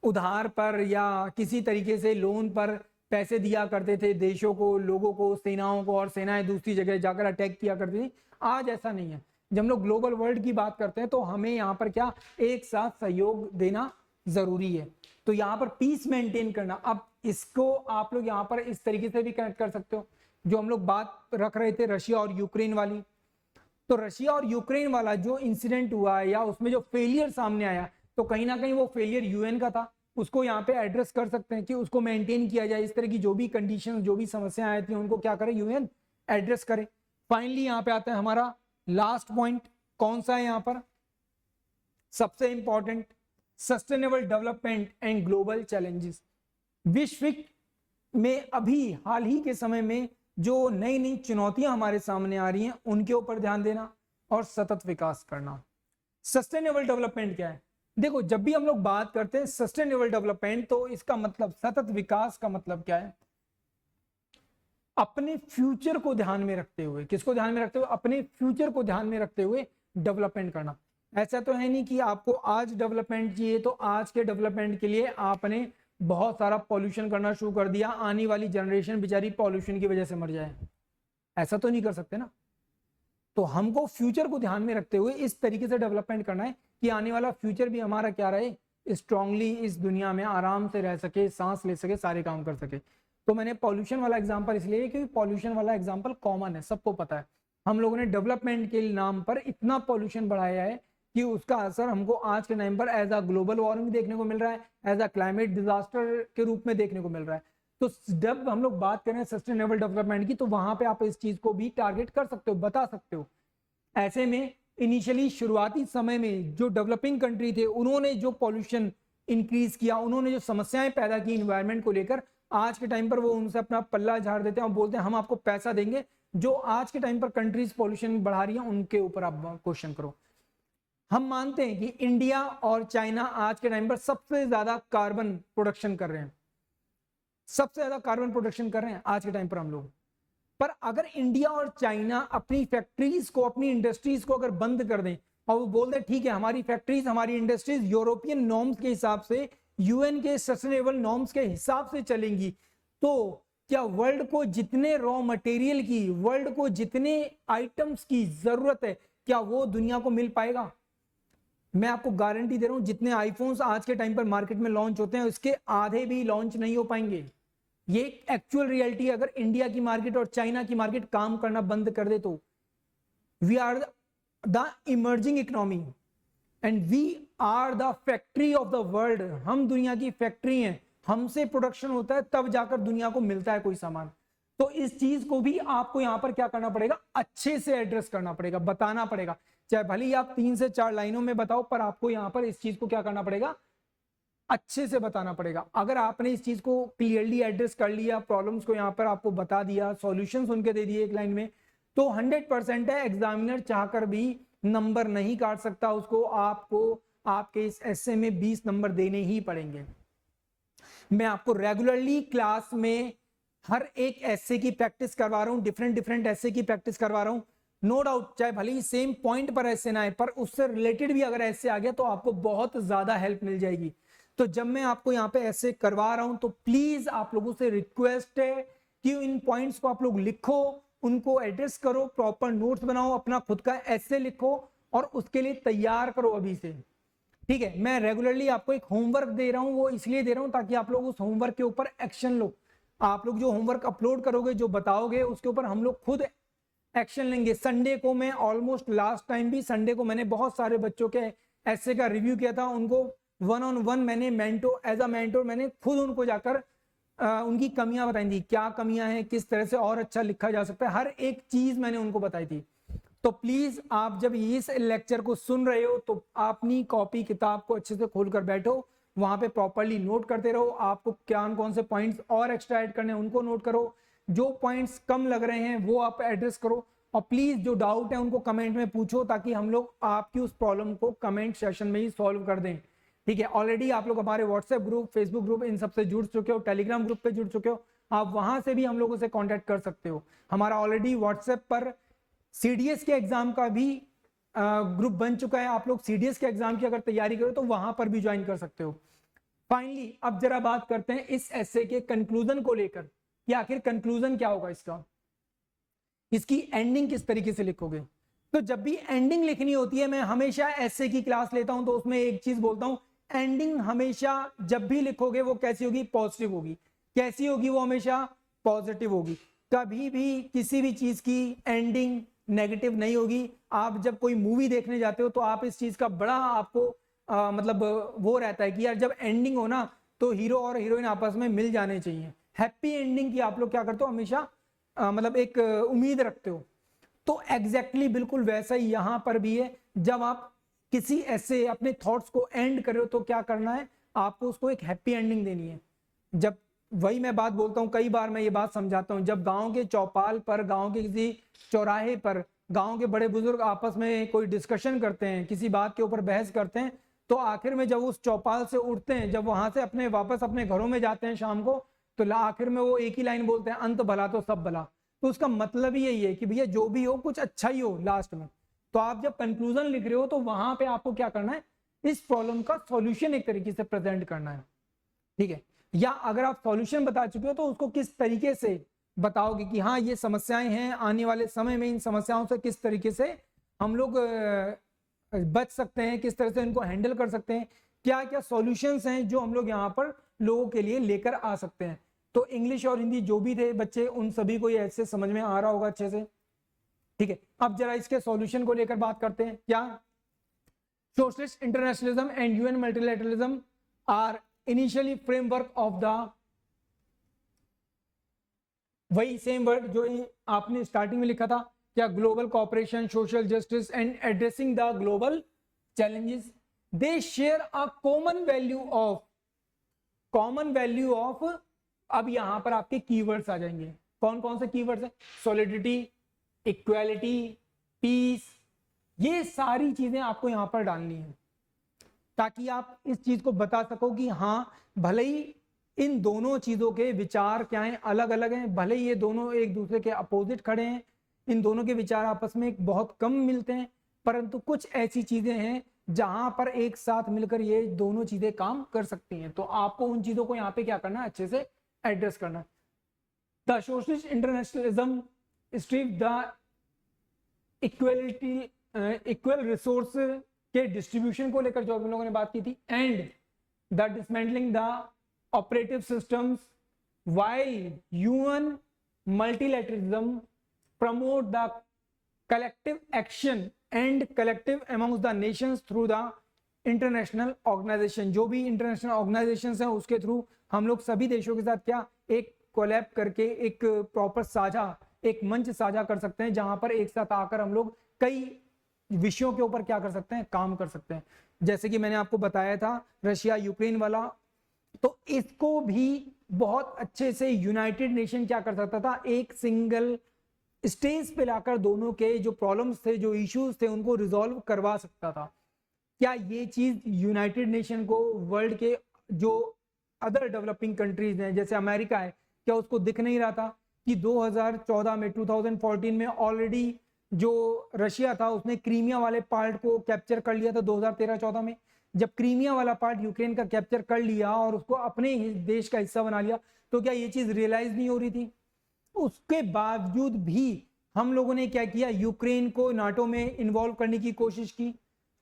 उधार पर या किसी तरीके से लोन पर पैसे दिया करते थे देशों को, लोगों को, सेनाओं को, और सेनाएं दूसरी जगह जाकर अटैक किया करती थी। आज ऐसा नहीं है। जब हम लोग ग्लोबल वर्ल्ड की बात करते हैं तो हमें यहाँ पर क्या, एक साथ सहयोग देना जरूरी है। तो यहाँ पर पीस मेंटेन करना, अब इसको आप लोग यहाँ पर इस तरीके से भी कनेक्ट कर सकते हो, जो हम लोग बात रख रहे थे रशिया और यूक्रेन वाली। तो रशिया और यूक्रेन वाला जो इंसिडेंट हुआ है, या उसमें जो फेलियर सामने आया, तो कहीं ना कहीं वो फेलियर यूएन का था। उसको यहाँ पे एड्रेस कर सकते हैं कि उसको मेंटेन किया जाए, इस तरह की जो भी कंडीशन, जो भी समस्याएं आई थी, उनको क्या करे, यूएन एड्रेस करे। फाइनली यहाँ पे आता है हमारा लास्ट पॉइंट, कौन सा है यहाँ पर, सबसे important, sustainable development and global challenges. विश्व में अभी हाल ही के समय में जो नई नई चुनौतियां हमारे सामने आ रही हैं, उनके ऊपर ध्यान देना और सतत विकास करना। सस्टेनेबल डेवलपमेंट क्या है, देखो, जब भी हम लोग बात करते हैं सस्टेनेबल डेवलपमेंट, तो इसका मतलब, सतत विकास का मतलब क्या है, अपने फ्यूचर को ध्यान में रखते हुए, किसको ध्यान में रखते हुए, अपने फ्यूचर को ध्यान में रखते हुए डेवलपमेंट करना। ऐसा तो है नहीं कि आपको आज डेवलपमेंट चाहिए तो आज के डेवलपमेंट के लिए आपने बहुत सारा पॉल्यूशन करना शुरू कर दिया, आने वाली जनरेशन बेचारी पॉल्यूशन की वजह से मर जाए, ऐसा तो नहीं कर सकते ना। तो हमको फ्यूचर को ध्यान में रखते हुए इस तरीके से डेवलपमेंट करना है कि आने वाला फ्यूचर भी हमारा क्या रहे, स्ट्रांगली इस दुनिया में आराम से रह सके, सांस ले सके, सारे काम कर सके। तो मैंने पॉल्यूशन वाला एग्जांपल इसलिए क्योंकि पॉल्यूशन वाला एग्जांपल कॉमन है, सबको पता है। हम लोगों ने डेवलपमेंट के नाम पर इतना पॉल्यूशन बढ़ाया है कि उसका असर हमको आज के टाइम पर एज अ ग्लोबल वार्मिंग देखने को मिल रहा है, एज अ क्लाइमेट डिजास्टर के रूप में देखने को मिल रहा है। तो जब हम लोग बात करें सस्टेनेबल डेवलपमेंट की, तो वहां पे आप इस चीज को भी टारगेट कर सकते हो, बता सकते हो। ऐसे में इनिशियली शुरुआती समय में जो डेवलपिंग कंट्री थे, उन्होंने जो पॉल्यूशन इंक्रीज किया, उन्होंने जो समस्याएं पैदा की इन्वायरमेंट को लेकर, आज के टाइम पर वो उनसे अपना पल्ला झाड़ देते हैं और बोलते हैं हम आपको पैसा देंगे, जो आज के टाइम पर कंट्रीज पॉल्यूशन बढ़ा रही है उनके ऊपर आप क्वेश्चन करो। हम मानते हैं कि इंडिया और चाइना आज के टाइम पर सबसे ज्यादा कार्बन प्रोडक्शन कर रहे हैं, सबसे ज्यादा कार्बन प्रोडक्शन कर रहे हैं आज के टाइम पर हम लोग। पर अगर इंडिया और चाइना अपनी फैक्ट्रीज को, अपनी इंडस्ट्रीज को अगर बंद कर दें और वो बोल दें ठीक है हमारी फैक्ट्रीज, हमारी इंडस्ट्रीज यूरोपियन नॉर्म्स के हिसाब से, यूएन के सस्टेनेबल नॉर्म्स के हिसाब से चलेंगी, तो क्या वर्ल्ड को जितने रॉ मटेरियल की, वर्ल्ड को जितने आइटम्स की जरूरत है, क्या वो दुनिया को मिल पाएगा? मैं आपको गारंटी दे रहा हूं, जितने आईफोन्स आज के टाइम पर मार्केट में लॉन्च होते हैं उसके आधे भी लॉन्च नहीं हो पाएंगे। ये एक्चुअल रियलिटी है। अगर इंडिया की मार्केट और चाइना की मार्केट काम करना बंद कर दे तो we are the emerging economy and we are the factory of the world. हम दुनिया की फैक्ट्री हैं, हमसे प्रोडक्शन होता है तब जाकर दुनिया को मिलता है कोई सामान। तो इस चीज को भी आपको यहां पर क्या करना पड़ेगा, अच्छे से एड्रेस करना पड़ेगा, बताना पड़ेगा। चाहे भले ही आप 3 से 4 लाइनों में बताओ, पर आपको यहां पर इस चीज को क्या करना पड़ेगा, अच्छे से बताना पड़ेगा। अगर आपने इस चीज को क्लियरली एड्रेस कर लिया, प्रॉब्लम्स को यहाँ पर आपको बता दिया, सॉल्यूशंस उनके दे दिए एक लाइन में, तो 100% है एग्जामिनर चाहकर भी नंबर नहीं काट सकता उसको। आपको आपके इस एस्से में 20 नंबर देने ही पड़ेंगे। मैं आपको रेगुलरली क्लास में हर एक एस्से की प्रैक्टिस करवा रहा हूँ, डिफरेंट एस्से की प्रैक्टिस करवा रहा हूँ। नो डाउट, चाहे भले ही सेम पॉइंट पर एस्से ना आए, पर उससे रिलेटेड भी अगर एस्से आ गया तो आपको बहुत ज्यादा हेल्प मिल जाएगी। तो जब मैं आपको यहाँ पे एस्से करवा रहा हूं तो प्लीज आप लोगों से रिक्वेस्ट है कि इन पॉइंट्स को आप लोग लिखो, उनको एड्रेस करो, प्रॉपर नोट्स बनाओ, अपना खुद का एस्से लिखो और उसके लिए तैयार करो अभी से। ठीक है, मैं रेगुलरली आपको एक होमवर्क दे रहा हूं, वो इसलिए दे रहा हूं ताकि आप लोग उस होमवर्क के ऊपर एक्शन लो। आप लोग जो होमवर्क अपलोड करोगे, जो बताओगे, उसके ऊपर हम लोग खुद एक्शन लेंगे। संडे को मैं ऑलमोस्ट लास्ट टाइम भी संडे को मैंने बहुत सारे बच्चों के एस्से का रिव्यू किया था, उनको 1-on-1 मैंने एज अ मेंटोर मैंने खुद उनको जाकर उनकी कमियां बताई थी, क्या कमियां हैं, किस तरह से और अच्छा लिखा जा सकता है, हर एक चीज मैंने उनको बताई थी। तो प्लीज आप जब इस लेक्चर को सुन रहे हो तो अपनी कॉपी किताब को अच्छे से खोलकर बैठो, वहां पे प्रॉपरली नोट करते रहो। आपको कौन से पॉइंट्स और एक्स्ट्रा ऐड करने हैं उनको नोट करो, जो पॉइंट्स कम लग रहे हैं वो आप एड्रेस करो, और प्लीज जो डाउट है उनको कमेंट में पूछो ताकि हम लोग आपकी उस प्रॉब्लम को कमेंट सेशन में ही सॉल्व कर दें। ठीक है, ऑलरेडी आप लोग हमारे व्हाट्सएप ग्रुप, फेसबुक ग्रुप, इन सबसे जुड़ चुके हो, टेलीग्राम ग्रुप पे जुड़ चुके हो, आप वहां से भी हम लोगों से कांटेक्ट कर सकते हो। हमारा ऑलरेडी व्हाट्सएप पर सीडीएस के एग्जाम का भी ग्रुप बन चुका है, आप लोग सीडीएस के एग्जाम की अगर तैयारी करो तो वहां पर भी ज्वाइन कर सकते हो। फाइनली अब जरा बात करते हैं इस एस्से के कंक्लूजन को लेकर कि आखिर कंक्लूजन क्या होगा इसका, इसकी एंडिंग किस तरीके से लिखोगे। तो जब भी एंडिंग लिखनी होती है, मैं हमेशा एस्से की क्लास लेता हूं तो उसमें एक चीज बोलता हूं, एंडिंग हमेशा जब भी लिखोगे वो कैसी होगी, पॉजिटिव होगी। कैसी होगी, वो हमेशा पॉजिटिव होगी। कभी भी किसी भी चीज की एंडिंग नेगेटिव नहीं होगी। आप जब कोई मूवी देखने जाते हो तो आप इस चीज का बड़ा आपको मतलब वो रहता है कि यार जब एंडिंग हो ना तो हीरो और हीरोइन आपस में मिल जाने चाहिए, हैप्पी एंडिंग की आप लोग क्या करते हो, हमेशा मतलब एक उम्मीद रखते हो। तो एग्जैक्टली बिल्कुल वैसा ही यहां पर भी है। जब आप किसी ऐसे अपने थॉट्स को एंड कर रहे हो तो क्या करना है, आपको उसको एक हैप्पी एंडिंग देनी है। जब वही मैं बात बोलता हूँ, कई बार मैं ये बात समझाता हूँ, जब गांव के चौपाल पर, गांव के किसी चौराहे पर गांव के बड़े बुजुर्ग आपस में कोई डिस्कशन करते हैं, किसी बात के ऊपर बहस करते हैं, तो आखिर में जब उस चौपाल से उठते हैं, जब वहां से अपने वापस अपने घरों में जाते हैं शाम को, तो आखिर में वो एक ही लाइन बोलते हैं, अंत भला तो सब भला। तो उसका मतलब ही यही है कि भैया जो भी हो कुछ अच्छा ही हो लास्ट में। तो आप जब कंक्लूजन लिख रहे हो तो वहां पे आपको क्या करना है, इस प्रॉब्लम का सॉल्यूशन एक तरीके से प्रेजेंट करना है। ठीक है, या अगर आप सॉल्यूशन बता चुके हो तो उसको किस तरीके से बताओगे कि हाँ ये समस्याएं हैं, आने वाले समय में इन समस्याओं से किस तरीके से हम लोग बच सकते हैं, किस तरह से इनको हैंडल कर सकते हैं, क्या क्या सॉल्यूशंस हैं जो हम लोग यहाँ पर लोगों के लिए लेकर आ सकते हैं। तो इंग्लिश और हिंदी जो भी थे बच्चे, उन सभी को ये ऐसे समझ में आ रहा होगा अच्छे से। ठीक है, अब जरा इसके सॉल्यूशन को लेकर बात करते हैं। क्या socialist internationalism and UN multilateralism are initially framework of the, वही सेम वर्ड जो आपने स्टार्टिंग में लिखा था, क्या global cooperation, social justice and addressing the global challenges, they share a common value of. अब यहां पर आपके कीवर्ड्स आ जाएंगे, कौन कौन से कीवर्ड्स हैं, सॉलिडिटी, इक्वालिटी, पीस, ये सारी चीजें आपको यहां पर डालनी है ताकि आप इस चीज को बता सको कि हाँ भले ही इन दोनों चीजों के विचार क्या हैं, अलग अलग हैं, भले ही ये दोनों एक दूसरे के अपोजिट खड़े हैं, इन दोनों के विचार आपस में बहुत कम मिलते हैं, परंतु कुछ ऐसी चीजें हैं जहां पर एक साथ मिलकर ये दोनों चीजें काम कर सकती हैं। तो आपको उन चीजों को यहाँ पे क्या करना है, अच्छे से एड्रेस करना। The socialist internationalism strip the equality, equal resource के डिस्ट्रीब्यूशन को लेकर जो हम लोगों ने बात की थी, and the dismantling the operative systems while UN multilateralism promote the collective action and collective amongst the nations through the international organization, जो भी इंटरनेशनल ऑर्गेनाइजेशंस हैं उसके थ्रू हम लोग सभी देशों के साथ क्या एक कोलैब करके एक प्रॉपर साझा एक मंच साझा कर सकते हैं जहां पर एक साथ आकर हम लोग कई विषयों के ऊपर क्या कर सकते हैं, काम कर सकते हैं। जैसे कि मैंने आपको बताया था रशिया यूक्रेन वाला तो इसको भी बहुत अच्छे से यूनाइटेड नेशन क्या कर सकता था, एक सिंगल स्टेज पे लाकर दोनों के जो प्रॉब्लम्स थे, जो इश्यूज थे, उनको रिजॉल्व करवा सकता था। क्या ये चीज यूनाइटेड नेशन को, वर्ल्ड के जो अदर डेवलपिंग कंट्रीज हैं जैसे अमेरिका है, क्या उसको दिख नहीं रहा था कि 2014 में 2014 में ऑलरेडी जो रशिया था उसने क्रीमिया वाले पार्ट को कैप्चर कर लिया था 2013-14 में। जब क्रीमिया वाला पार्ट यूक्रेन का कैप्चर कर लिया और उसको अपने देश का हिस्सा बना लिया, तो क्या ये चीज रियलाइज नहीं हो रही थी? उसके बावजूद भी हम लोगों ने क्या किया, यूक्रेन को नाटो में इन्वॉल्व करने की कोशिश की।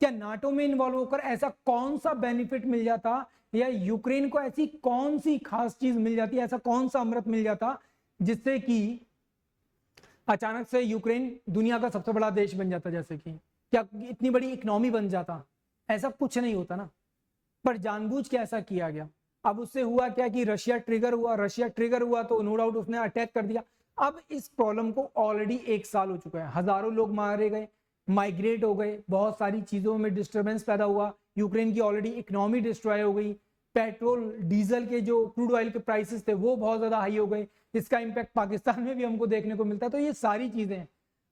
क्या नाटो में इन्वॉल्व होकर ऐसा कौन सा बेनिफिट मिल जाता, या यूक्रेन को ऐसी कौन सी खास चीज मिल जाती, ऐसा कौन सा अमृत मिल जाता जिससे कि अचानक से यूक्रेन दुनिया का सबसे बड़ा देश बन जाता? जैसे कि क्या इतनी बड़ी इकोनॉमी बन जाता? ऐसा कुछ नहीं होता ना, पर जानबूझ के ऐसा किया गया। अब उससे हुआ क्या कि रशिया ट्रिगर हुआ तो नो डाउट उसने अटैक कर दिया। अब इस प्रॉब्लम को ऑलरेडी 1 साल हो चुका है, हजारों लोग मारे गए, माइग्रेट हो गए, बहुत सारी चीजों में डिस्टर्बेंस पैदा हुआ, यूक्रेन की ऑलरेडी इकोनॉमी डिस्ट्रॉय हो गई, पेट्रोल डीजल के जो क्रूड ऑयल के प्राइसेस थे वो बहुत ज्यादा हाई हो गए, इसका इंपैक्ट पाकिस्तान में भी हमको देखने को मिलता है। तो ये सारी चीजें,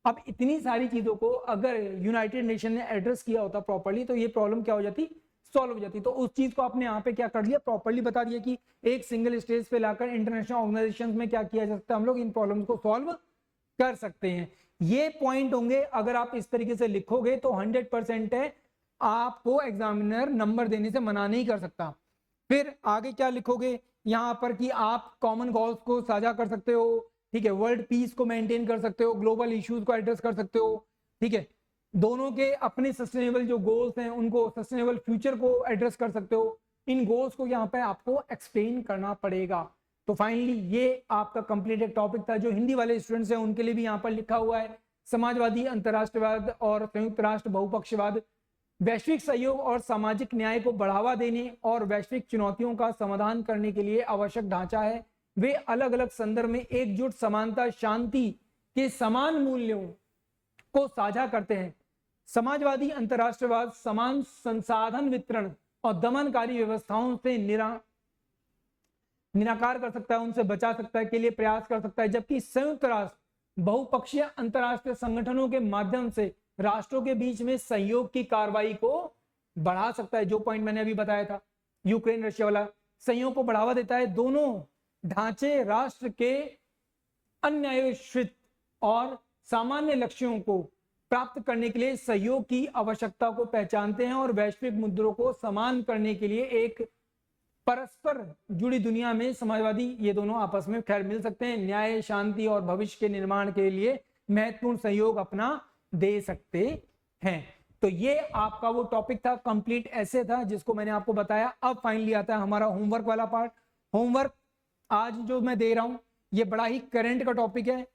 अब इतनी सारी चीजों को अगर यूनाइटेड नेशन ने एड्रेस किया होता प्रॉपर्ली, तो ये प्रॉब्लम क्या हो जाती, सॉल्व हो जाती। तो उस चीज को आपने यहाँ पे क्या कर लिया, प्रॉपर्ली बता दिया कि एक सिंगल स्टेज पे लाकर इंटरनेशनल ऑर्गेनाइजेशंस में क्या किया जा सकता है, हम लोग इन प्रॉब्लम्स को सॉल्व कर सकते हैं। ये पॉइंट होंगे, अगर आप इस तरीके से लिखोगे तो 100% है, आपको एग्जामिनर नंबर देने से मना नहीं कर सकता। फिर आगे क्या लिखोगे यहाँ पर कि आप कॉमन गोल्स को साझा कर सकते हो, ठीक है, वर्ल्ड पीस को मेंटेन कर सकते हो, ग्लोबल इश्यूज को एड्रेस कर सकते हो, ठीक है, दोनों के अपने सस्टेनेबल जो गोल्स हैं उनको, सस्टेनेबल फ्यूचर को एड्रेस कर सकते हो। इन गोल्स को यहाँ पे आपको एक्सप्लेन करना पड़ेगा। तो फाइनली ये आपका कंप्लीट एक टॉपिक था जो हिंदी वाले स्टूडेंट्स हैं उनके लिए भी यहाँ पर लिखा हुआ है। समाजवादी अंतरराष्ट्रवाद और संयुक्त राष्ट्र बहुपक्षवाद वैश्विक सहयोग और सामाजिक न्याय को बढ़ावा देने और वैश्विक चुनौतियों का समाधान करने के लिए आवश्यक ढांचा है। वे अलग अलग संदर्भ में एकजुट, समानता, शांति के समान मूल्यों को साझा करते हैं। समाजवादी अंतरराष्ट्रवाद समान संसाधन वितरण और दमनकारी व्यवस्थाओं से निराकार कर सकता है, उनसे बचा सकता है, के लिए प्रयास कर सकता है, जबकि संयुक्त राष्ट्र बहुपक्षीय अंतरराष्ट्रीय संगठनों के माध्यम से राष्ट्रों के बीच में सहयोग की कार्रवाई को बढ़ा सकता है। जो पॉइंट मैंने अभी बताया था, यूक्रेन रशिया वाला, सहयोग को बढ़ावा देता है। दोनों ढांचे राष्ट्र के अन्यायोचित और सामान्य लक्ष्यों को प्राप्त करने के लिए सहयोग की आवश्यकता को पहचानते हैं और वैश्विक मुद्दों को समान करने के लिए एक परस्पर जुड़ी दुनिया में समाजवादी, ये दोनों आपस में खैर मिल सकते हैं, न्याय, शांति और भविष्य के निर्माण के लिए महत्वपूर्ण सहयोग अपना दे सकते हैं। तो ये आपका वो टॉपिक था, कंप्लीट ऐसे था जिसको मैंने आपको बताया। अब फाइनली आता है हमारा होमवर्क वाला पार्ट। होमवर्क आज जो मैं दे रहा हूं ये बड़ा ही करंट का टॉपिक है,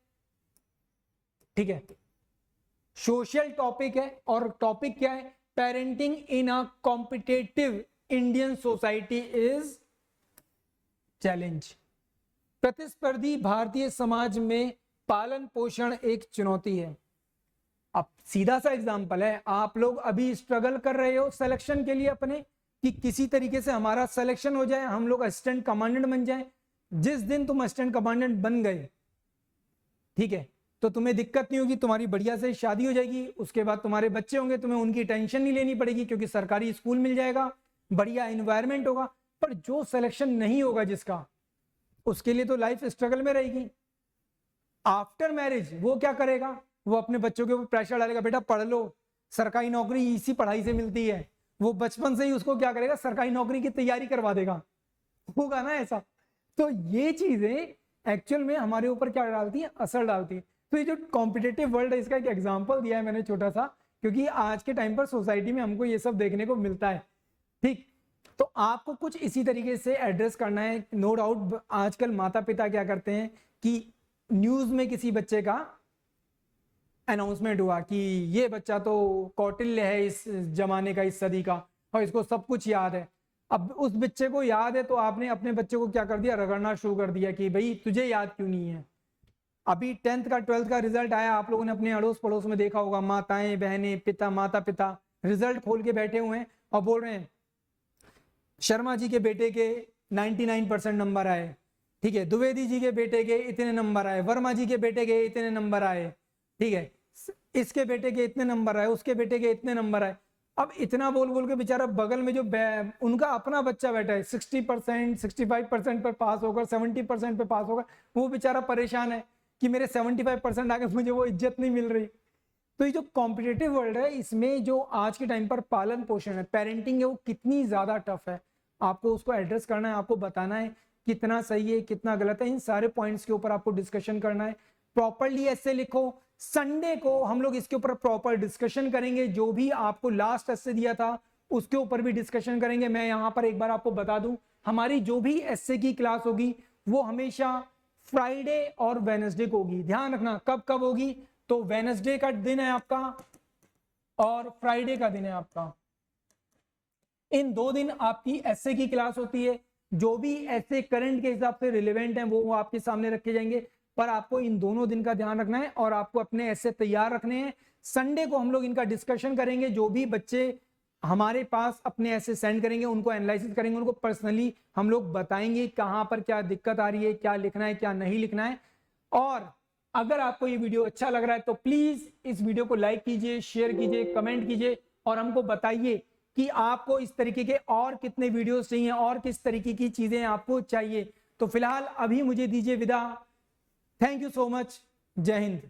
ठीक है, सोशल टॉपिक है, और टॉपिक क्या है, parenting in a competitive Indian society is challenge. प्रतिस्पर्धी भारतीय समाज में पालन पोषण एक चुनौती है। अब सीधा सा एग्जांपल है, आप लोग अभी स्ट्रगल कर रहे हो सिलेक्शन के लिए अपने, कि किसी तरीके से हमारा सिलेक्शन हो जाए, हम लोग असिस्टेंट कमांडेंट बन जाए। जिस दिन तुम असिस्टेंट कमांडेंट बन गए, ठीक है, तो तुम्हें दिक्कत नहीं होगी, तुम्हारी बढ़िया से शादी हो जाएगी, उसके बाद तुम्हारे बच्चे होंगे, तुम्हें उनकी टेंशन नहीं लेनी पड़ेगी क्योंकि सरकारी स्कूल मिल जाएगा, बढ़िया एनवायरमेंट होगा। पर जो सिलेक्शन नहीं होगा जिसका, उसके लिए तो लाइफ स्ट्रगल में रहेगी। आफ्टर मैरिज वो क्या करेगा, वो अपने बच्चों के ऊपर प्रेशर डालेगा, बेटा पढ़ लो, सरकारी नौकरी इसी पढ़ाई से मिलती है। वो बचपन से ही उसको क्या करेगा, सरकारी नौकरी की तैयारी करवा देगा, होगा ना ऐसा। तो ये चीजें एक्चुअल में हमारे ऊपर क्या डालती है, असर डालती है। तो ये जो कॉम्पिटिटिव वर्ल्ड है, इसका एक एग्जांपल दिया है मैंने छोटा सा, क्योंकि आज के टाइम पर सोसाइटी में हमको ये सब देखने को मिलता है, ठीक। तो आपको कुछ इसी तरीके से एड्रेस करना है। नो डाउट आजकल माता पिता क्या करते हैं कि न्यूज में किसी बच्चे का अनाउंसमेंट हुआ कि ये बच्चा तो कौटिल्य है इस जमाने का, इस सदी का, और इसको सब कुछ याद है। अब उस बच्चे को याद है तो आपने अपने बच्चे को क्या कर दिया, रगड़ना शुरू कर दिया कि भाई तुझे याद क्यों नहीं है। अभी 10th का 12th का रिजल्ट आया, आप लोगों ने अपने अड़ोस पड़ोस में देखा होगा, माताएं बहनें पिता, माता पिता रिजल्ट खोल के बैठे हुए हैं और बोल रहे हैं शर्मा जी के बेटे के 99% नंबर आए, ठीक है। द्विवेदी जी के बेटे के इतने नंबर आए, वर्मा जी के बेटे के इतने नंबर आए, ठीक है, इसके बेटे के इतने नंबर आए, उसके बेटे के इतने नंबर आए। अब इतना बोल बोल के बेचारा बगल में जो उनका अपना बच्चा बैठा है 60%, 65% पर पास होकर 70% पे पास होकर, वो बेचारा परेशान है कि मेरे 75% आगे मुझे वो इज्जत नहीं मिल रही। तो ये जो कॉम्पिटिटिव वर्ल्ड है, इसमें जो आज के टाइम पर पालन पोषण है, पेरेंटिंग है, वो कितनी ज्यादा टफ है। आपको उसको एड्रेस करना है, आपको बताना है कितना सही है कितना गलत है, इन सारे पॉइंट्स के ऊपर आपको डिस्कशन करना है। प्रॉपरली ऐसे लिखो। संडे को हम लोग इसके ऊपर प्रॉपर डिस्कशन करेंगे, जो भी आपको लास्ट ऐसे दिया था उसके ऊपर भी डिस्कशन करेंगे। मैं यहां पर एक बार आपको बता दूं, हमारी जो भी एसए की क्लास होगी वो हमेशा फ्राइडे और वेडनेसडे को होगी। ध्यान रखना कब कब होगी, तो वेडनेसडे का दिन है आपका और फ्राइडे का दिन है आपका। इन 2 दिन आपकी एसए की क्लास होती है। जो भी एसए करंट के हिसाब से रिलेवेंट है वो आपके सामने रखे जाएंगे, पर आपको इन दोनों दिन का ध्यान रखना है और आपको अपने एसए तैयार रखने हैं। संडे को हम लोग इनका डिस्कशन करेंगे। जो भी बच्चे हमारे पास अपने एसए सेंड करेंगे उनको एनालिसिस करेंगे, उनको पर्सनली हम लोग बताएंगे कहां पर क्या दिक्कत आ रही है, क्या लिखना है क्या नहीं लिखना है। और अगर आपको ये वीडियो अच्छा लग रहा है तो प्लीज इस वीडियो को लाइक कीजिए, शेयर कीजिए, कमेंट कीजिए और हमको बताइए कि आपको इस तरीके के और कितने वीडियोस चाहिए और किस तरीके की चीजें आपको चाहिए। तो फिलहाल अभी मुझे दीजिए विदा। Thank you so much. जय हिंद।